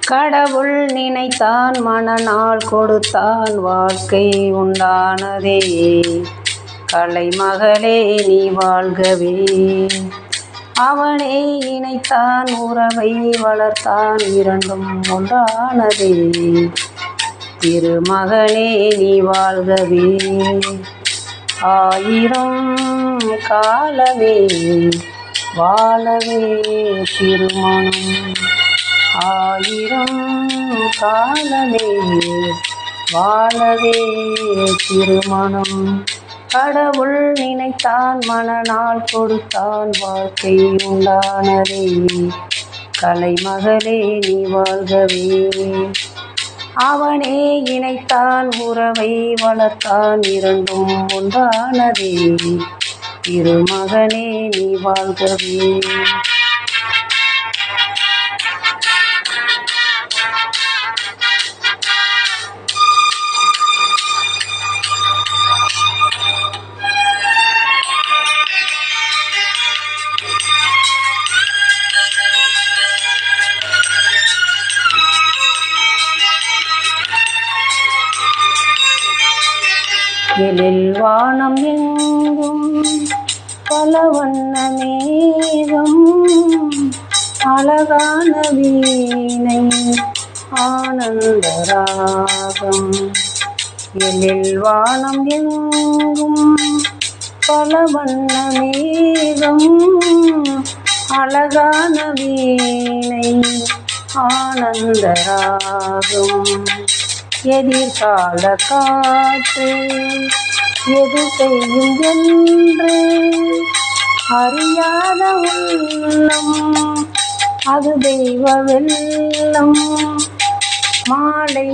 கடவுள் நினைத்தான், மனநாள் கொடுத்தான், வாழ்க்கை உண்டானதே. கலைமகளே நீ வாழ்கவே. அவனே இணைத்தான், உறவை வளர்த்தான், இரண்டும் ஒன்றானதே. திருமகனே நீ வாழ்கவே. ஆயிரம் காலமே வாழவே திருமணம். ஆயிரம் காலமே வாழவே திருமணம். கடவுள் நினைத்தான், மனநாள் கொடுத்தான், வாழ்க்கை உண்டானதே. கலைமகளே நீ வாழ்கவே. அவனே இணைத்தான், உறவை வளர்த்தான், இரண்டும் ஒன்றானதே. திருமகனே நீ வாழ்கவே. எழில் வானம் எங்கும் பல வண்ண மேகம், அழகான வீணை ஆனந்த ராகம். எழில் வானம் எங்கும் பல வண்ண மேகம், அழகான வீணை ஆனந்த ராகம். எதிர்கால காற்று எது செய்யும் என்று அறியாத உள்ளம், அது தெய்வ வெள்ளம். மாலை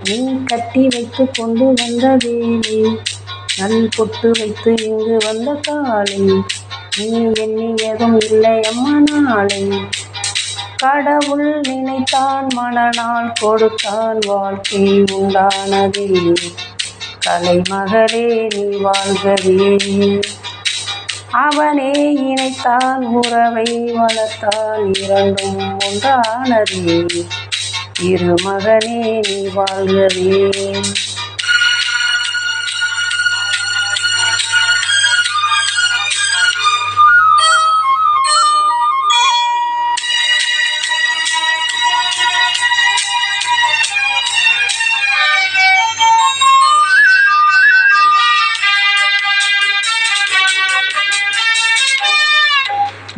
நீ கட்டி வைத்து கொண்டு வந்த வேலை, நல் பொட்டு வைத்து இங்கு வந்த காலை, நீ எண்ணியதும் இல்லை அம்மா நாளை. கடவுள் நினைத்தான், மனநாள் கொடுத்தான், வாழ்க்கை உண்டானதே. கலைமகளே நீ வாழ்கவே. அவனே இணைத்தான், உறவை வளர்த்தான், இரண்டும் ஒன்றானதே. திருமகனே நீ வாழ்கவே.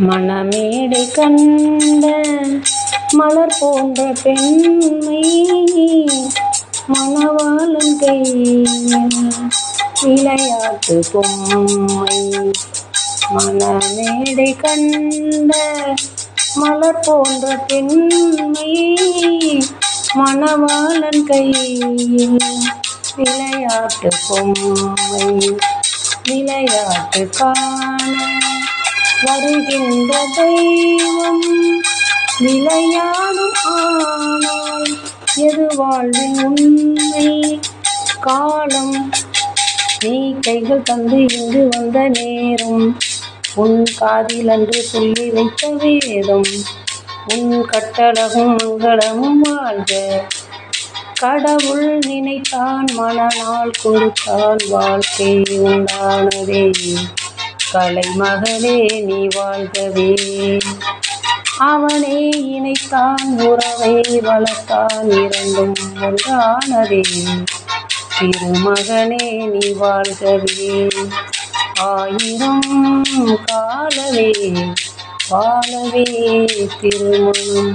மணமேடை கண்ட மலர் போன்ற பெண்மை, மணவாளன் கையில் விளையாட்டு பொம்மை. மணமேடை கண்ட மலர் போன்ற பெண்மை, மணவாளன் கையில் விளையாட்டு பொம்மை. விளையாட்டு காண வருகின்ற தெய்வம் விளையாடும், ஆனால் எது வாழ்வின் உண்மை. காலம் நீ கைகள் தந்து இங்கு வந்த நேரம், உன் காதில் அன்று சொல்லி வைத்த வேதம், உன் கட்டழகும் மங்களமும் வாழ்க. கடவுள் நினைத்தான், மனநாள் கொடுத்தான், வாழ்க்கை உண்டானதே. கலைமகளே நீ வாழ்கவே. அவனே இணைத்தான், உறவை வளர்த்தான், இரண்டும் ஒன்றானதே. திருமகனே நீ வாழ்கவே. ஆயிரம் காலமே வாழவே திருமணம்.